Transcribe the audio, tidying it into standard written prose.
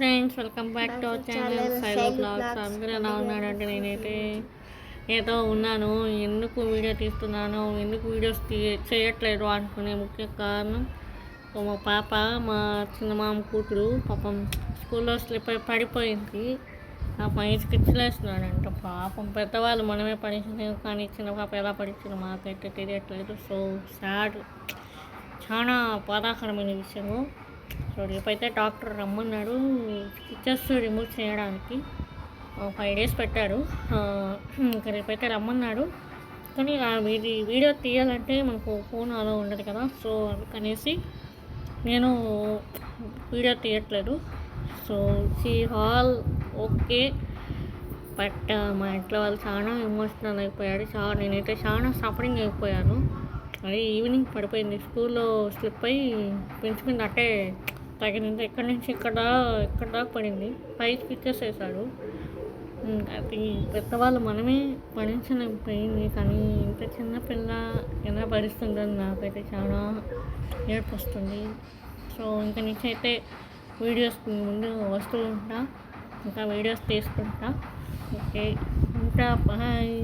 Friends, welcome back to our channel Sailo blogs. అందరూ ఎలా ఉన్నాడంటే నేనైతే ఏదో ఉన్నాను. ఎందుకు వీడియో తీస్తున్నాను, ఎందుకు వీడియోస్ చేయట్లేదు అనుకునే ముఖ్య కారణం మా పాప, మా చిన్న మామ కూతురు పాపం స్కూల్లో స్లిప్ అయి పడిపోయింది. ఆ పని స్కిచ్లేస్తున్నాడంట. పాపం పెద్దవాళ్ళు మనమే పడించినాం, కానీ చిన్న పాప ఎలా పడించిందో మాకైతే తెలియట్లేదు. సో సాడ్, చాలా బాధాకరమైన విషయము. సో రేపైతే డాక్టర్ రమ్మన్నాడు స్టిచెస్ రిమూవ్ చేయడానికి. 5 days పెట్టాడు. ఇంకా రేపైతే రమ్మన్నాడు. కానీ వీడియో తీయాలంటే మనకు ఫోన్ అలా ఉండదు కదా. సో అందుకనేసి నేను వీడియో తీయట్లేదు. So all okay. బట్ మా ఇంట్లో వాళ్ళు చాలా ఎమోషనల్ అయిపోయాడు. నేనైతే చాలా సఫరింగ్ అయిపోయాను. అది ఈవినింగ్ పడిపోయింది. స్కూల్లో స్లిప్ అయ్యి బెంచ్ మీద అట్టే తగిలింది. ఎక్కడి నుంచి ఇక్కడ దాకా పడింది. 5 స్టిచెస్ వేశాడు. అది పెద్దవాళ్ళు మనమే భరించలేం పోయింది. కానీ ఇంత చిన్న పిల్ల ఎలా భరిస్తుందని నాకైతే చాలా ఏడుపు వస్తుంది. సో ఇంకా నుంచి అయితే వీడియోస్ ముందు వస్తూ ఉంటా, ఇంకా వీడియోస్ తీసుకుంటా. ఓకే, ఉంటా. బాయ్.